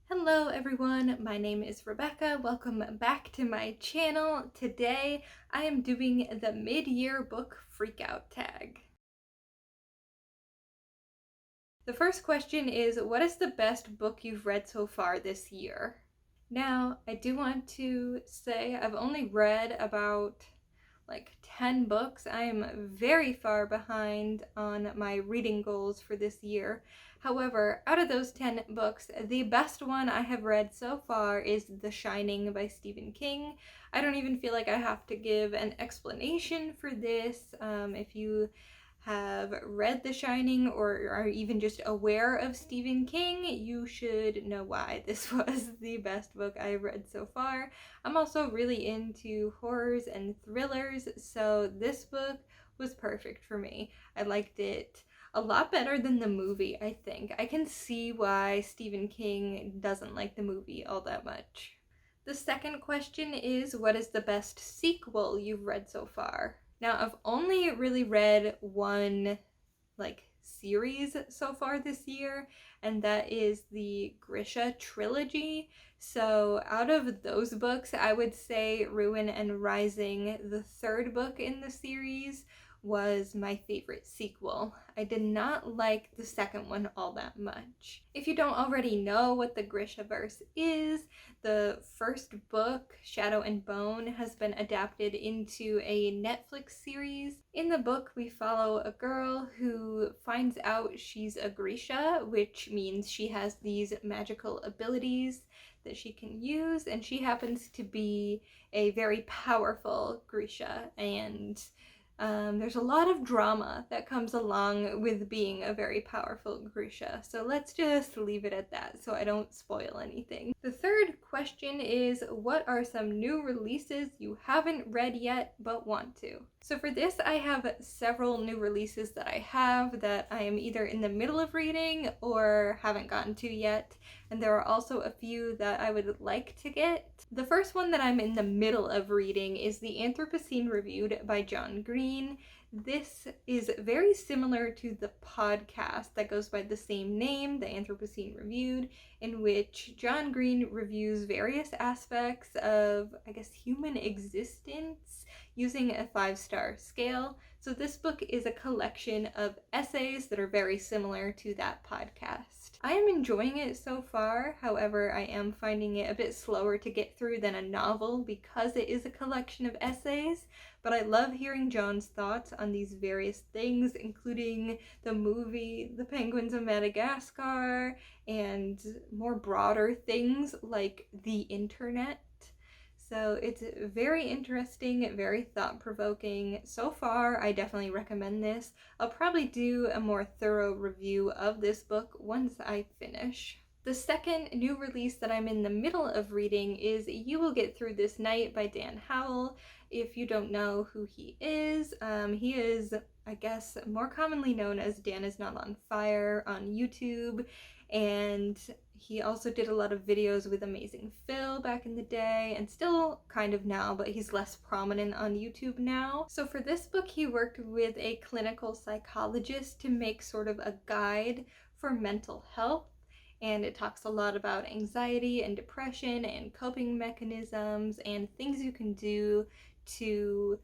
Hello everyone, my name is Rebecca. Welcome back to my channel. Today I am doing the mid-year book freakout tag. The first question is, what is the best book you've read so far this year? Now, I do want to say I've only read about 10 books. I am very far behind on my reading goals for this year. However, out of those 10 books, the best one I have read so far is The Shining by Stephen King. I don't even feel like I have to give an explanation for this. If you have read The Shining or are even just aware of Stephen King, you should know why this was the best book I've read so far. I'm also really into horrors and thrillers, so this book was perfect for me. I liked it a lot better than the movie, I think. I can see why Stephen King doesn't like the movie all that much. The second question is, what is the best sequel you've read so far? Now, I've only really read one series so far this year, and that is the Grisha trilogy. So out of those books, I would say Ruin and Rising, the third book in the series, was my favorite sequel. I did not like the second one all that much. If you don't already know what the Grishaverse is, the first book, Shadow and Bone, has been adapted into a Netflix series. In the book, we follow a girl who finds out she's a Grisha, which means she has these magical abilities that she can use, and she happens to be a very powerful Grisha, and there's a lot of drama that comes along with being a very powerful Grisha, so let's just leave it at that so I don't spoil anything. The third question is, what are some new releases you haven't read yet but want to? So for this, I have several new releases that I have that I am either in the middle of reading or haven't gotten to yet, and there are also a few that I would like to get. The first one that I'm in the middle of reading is The Anthropocene Reviewed by John Green. This is very similar to the podcast that goes by the same name, The Anthropocene Reviewed, in which John Green reviews various aspects of, human existence using a 5-star scale. So this book is a collection of essays that are very similar to that podcast. I am enjoying it so far, however, I am finding it a bit slower to get through than a novel because it is a collection of essays, but I love hearing John's thoughts on these various things, including the movie The Penguins of Madagascar, and more broader things like the internet. So it's very interesting, very thought-provoking. So far, I definitely recommend this. I'll probably do a more thorough review of this book once I finish. The second new release that I'm in the middle of reading is You Will Get Through This Night by Dan Howell. If you don't know who he is I guess, more commonly known as Dan Is Not on Fire on YouTube, and he also did a lot of videos with Amazing Phil back in the day, and still kind of now, but he's less prominent on YouTube now. So for this book, he worked with a clinical psychologist to make sort of a guide for mental health, and it talks a lot about anxiety and depression and coping mechanisms and things you can do to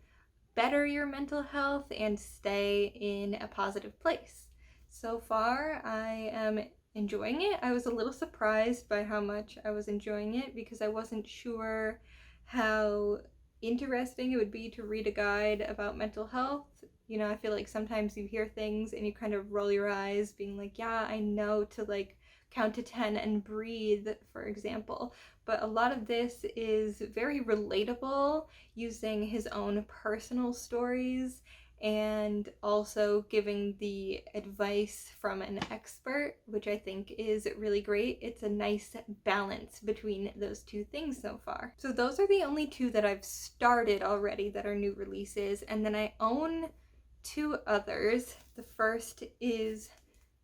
better your mental health and stay in a positive place. So far, I am enjoying it. I was a little surprised by how much I was enjoying it because I wasn't sure how interesting it would be to read a guide about mental health. You know, I feel like sometimes you hear things and you kind of roll your eyes being like, yeah, I know to count to 10 and breathe, for example. But a lot of this is very relatable, using his own personal stories and also giving the advice from an expert, which I think is really great. It's a nice balance between those two things so far. So those are the only two that I've started already that are new releases, and then I own two others. The first is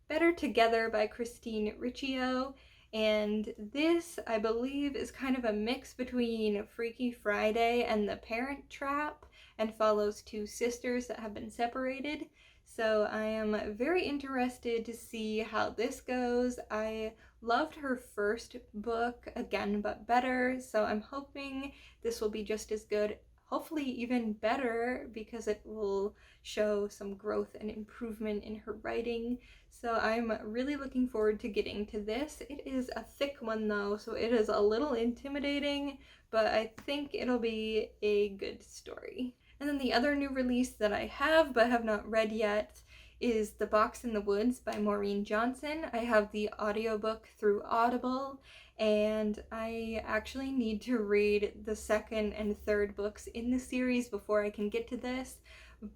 Better Together by Christine Riccio, and this, I believe, is kind of a mix between Freaky Friday and The Parent Trap, and follows two sisters that have been separated. So I am very interested to see how this goes. I loved her first book, Again But Better, so I'm hoping this will be just as good, hopefully even better, because it will show some growth and improvement in her writing. So I'm really looking forward to getting to this. It is a thick one though, so it is a little intimidating, but I think it'll be a good story. And then the other new release that I have but have not read yet is The Box in the Woods by Maureen Johnson. I have the audiobook through Audible, and I actually need to read the second and third books in the series before I can get to this,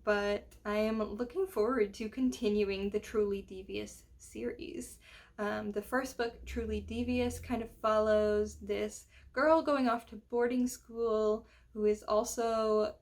but I am looking forward to continuing the Truly Devious series. The first book, Truly Devious, kind of follows this girl going off to boarding school who is also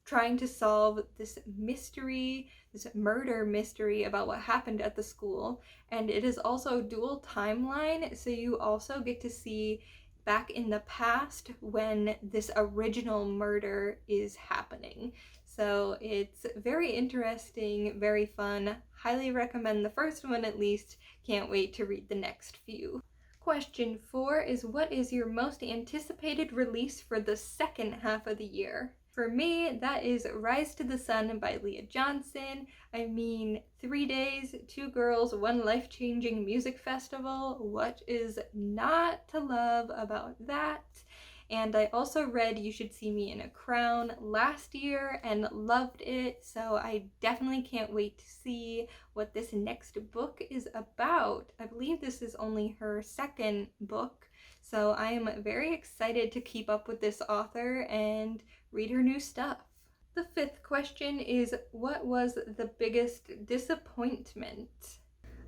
trying to solve this mystery, this murder mystery about what happened at the school. And it is also dual timeline, so you also get to see back in the past when this original murder is happening. So it's very interesting, very fun. Highly recommend the first one at least. Can't wait to read the next few. Question 4 is, what is your most anticipated release for the second half of the year? For me, that is Rise to the Sun by Leah Johnson. I mean, 3 days, 2 girls, 1 life-changing music festival. What is not to love about that? And I also read You Should See Me in a Crown last year and loved it, so I definitely can't wait to see what this next book is about. I believe this is only her second book, so I am very excited to keep up with this author and read her new stuff. The 5th question is, what was the biggest disappointment?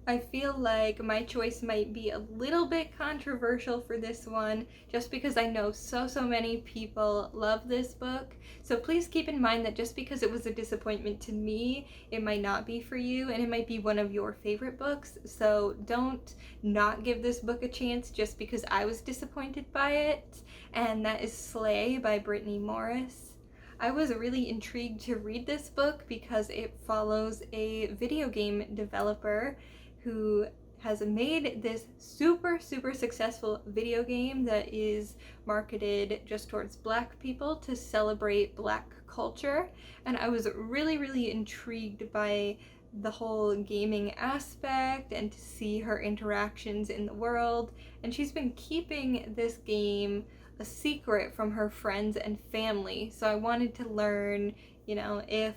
I feel like my choice might be a little bit controversial for this one, just because I know so many people love this book. So please keep in mind that just because it was a disappointment to me, it might not be for you, and it might be one of your favorite books. So don't not give this book a chance just because I was disappointed by it. And that is Slay by Brittany Morris. I was really intrigued to read this book because it follows a video game developer who has made this super successful video game that is marketed just towards Black people to celebrate Black culture. And I was really intrigued by the whole gaming aspect and to see her interactions in the world. And she's been keeping this game a secret from her friends and family. So I wanted to learn, if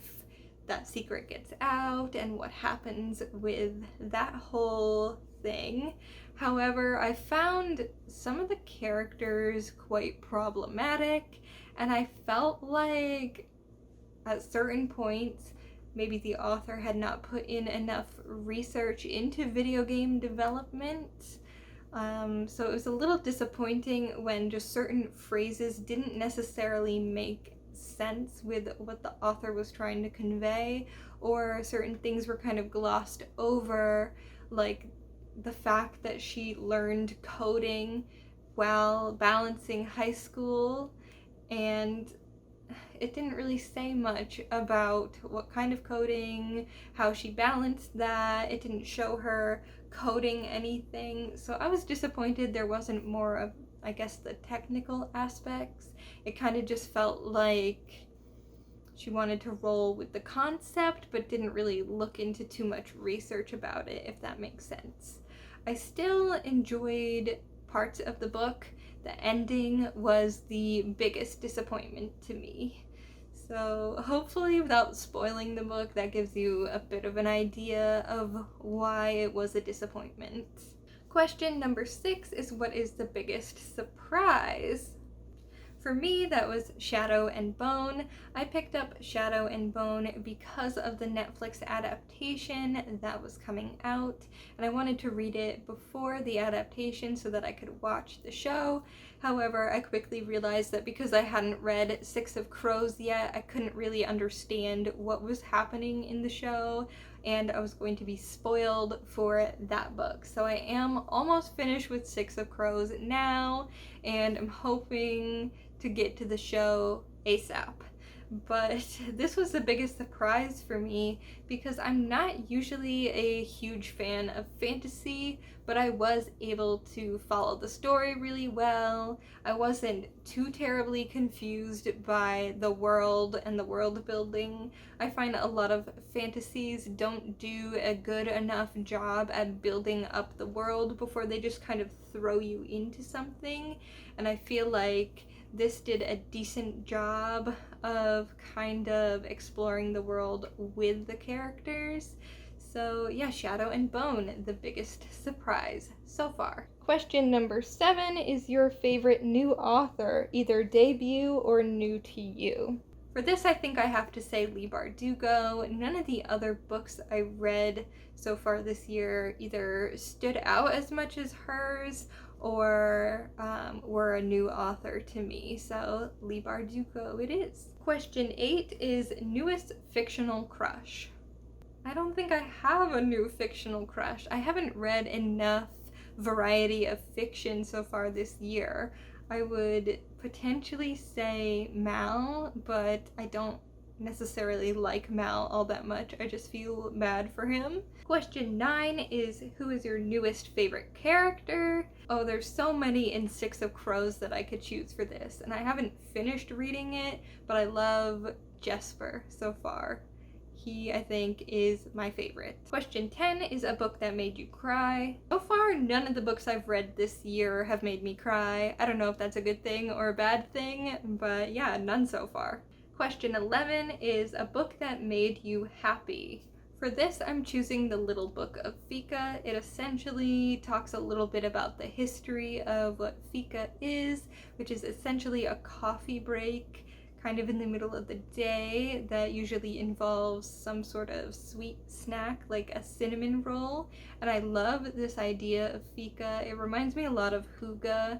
that secret gets out and what happens with that whole thing. However, I found some of the characters quite problematic, and I felt like at certain points maybe the author had not put in enough research into video game development. So it was a little disappointing when just certain phrases didn't necessarily make sense with what the author was trying to convey, or certain things were kind of glossed over, like the fact that she learned coding while balancing high school, and it didn't really say much about what kind of coding, how she balanced that. It didn't show her coding anything, so I was disappointed there wasn't more of, I guess, the technical aspects. It kind of just felt like she wanted to roll with the concept but didn't really look into too much research about it, if that makes sense. I still enjoyed parts of the book. The ending was the biggest disappointment to me. So hopefully, without spoiling the book, that gives you a bit of an idea of why it was a disappointment. Question number 6 is, what is the biggest surprise? For me, that was Shadow and Bone. I picked up Shadow and Bone because of the Netflix adaptation that was coming out, and I wanted to read it before the adaptation so that I could watch the show. However, I quickly realized that because I hadn't read Six of Crows yet, I couldn't really understand what was happening in the show, and I was going to be spoiled for that book. So I am almost finished with Six of Crows now, and I'm hoping to get to the show ASAP. but this was the biggest surprise for me because I'm not usually a huge fan of fantasy, but I was able to follow the story really well. I wasn't too terribly confused by the world and the world building. I find a lot of fantasies don't do a good enough job at building up the world before they just kind of throw you into something, and I feel like this did a decent job of kind of exploring the world with the characters. So yeah, Shadow and Bone, the biggest surprise so far. Question number 7 is your favorite new author, either debut or new to you. For this, I think I have to say Leigh Bardugo. None of the other books I read so far this year either stood out as much as hers or were a new author to me. So Leigh Bardugo it is. Question 8 is newest fictional crush. I don't think I have a new fictional crush. I haven't read enough variety of fiction so far this year. I would potentially say Mal, but I don't necessarily like Mal all that much. I just feel bad for him. Question 9 is who is your newest favorite character? Oh, there's so many in Six of Crows that I could choose for this, and I haven't finished reading it, but I love Jesper so far. He, I think, is my favorite. Question 10 is a book that made you cry. So far, none of the books I've read this year have made me cry. I don't know if that's a good thing or a bad thing, but yeah, none so far. Question 11 is a book that made you happy. For this, I'm choosing The Little Book of Fika. It essentially talks a little bit about the history of what Fika is, which is essentially a coffee break kind of in the middle of the day that usually involves some sort of sweet snack like a cinnamon roll. And I love this idea of fika. It reminds me a lot of hygge,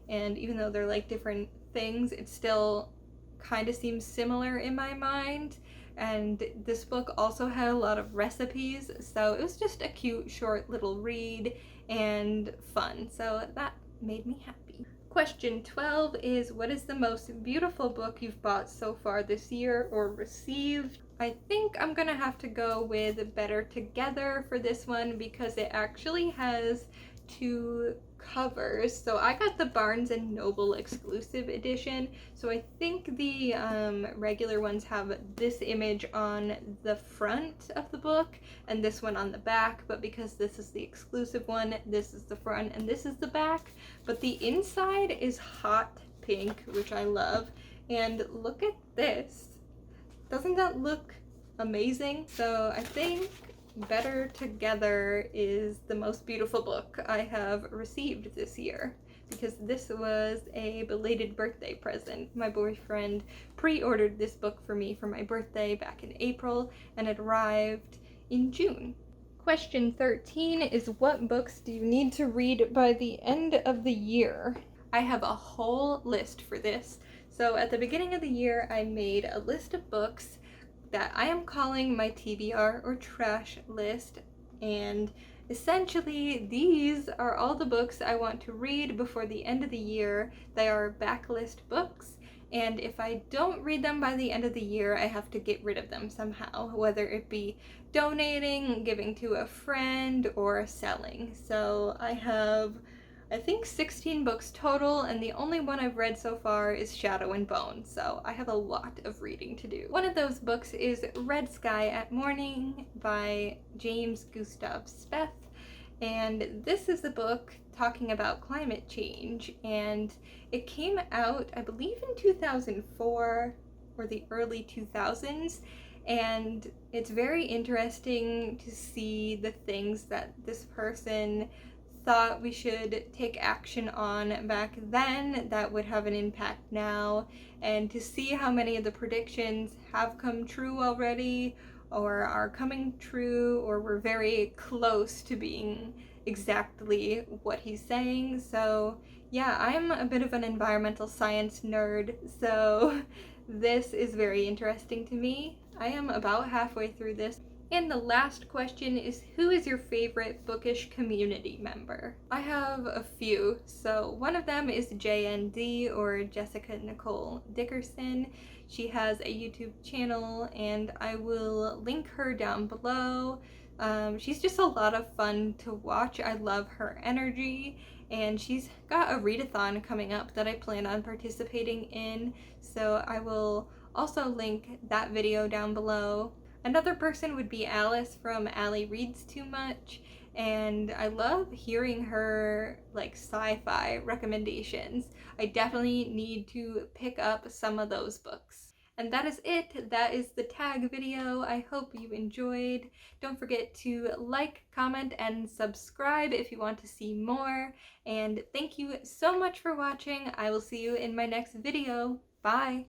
and even though they're like different things, it still kind of seems similar in my mind. And this book also had a lot of recipes, so it was just a cute short little read and fun, so that made me happy. Question 12 is what is the most beautiful book you've bought so far this year or received? I think I'm gonna have to go with Better Together for this one because it actually has 2 covers. So I got the Barnes & Noble exclusive edition, so I think the regular ones have this image on the front of the book and this one on the back, but because this is the exclusive one, this is the front and this is the back. But the inside is hot pink, which I love, and look at this. Doesn't that look amazing? So I think Better Together is the most beautiful book I have received this year because this was a belated birthday present. My boyfriend pre-ordered this book for me for my birthday back in April and it arrived in June. Question 13 is what books do you need to read by the end of the year? I have a whole list for this. So at the beginning of the year, I made a list of books that I am calling my TBR or trash list, and essentially these are all the books I want to read before the end of the year. They are backlist books, and if I don't read them by the end of the year, I have to get rid of them somehow, whether it be donating, giving to a friend, or selling. So I have, I think, 16 books total, and the only one I've read so far is Shadow and Bone, so I have a lot of reading to do. One of those books is Red Sky at Morning by James Gustav Speth, and this is a book talking about climate change, and it came out, I believe, in 2004 or the early 2000s, and it's very interesting to see the things that this person thought we should take action on back then that would have an impact now, and to see how many of the predictions have come true already or are coming true or were very close to being exactly what he's saying. So yeah, I'm a bit of an environmental science nerd, so this is very interesting to me. I am about halfway through this, And the last question is, who is your favorite bookish community member? I have a few. So one of them is JND, or Jessica Nicole Dickerson. She has a YouTube channel and I will link her down below. She's just a lot of fun to watch. I love her energy, and she's got a readathon coming up that I plan on participating in, so I will also link that video down below. Another person would be Alice from Allie Reads Too Much, and I love hearing her like sci-fi recommendations. I definitely need to pick up some of those books. And that is it. That is the tag video. I hope you enjoyed. Don't forget to like, comment, and subscribe if you want to see more. And thank you so much for watching. I will see you in my next video. Bye!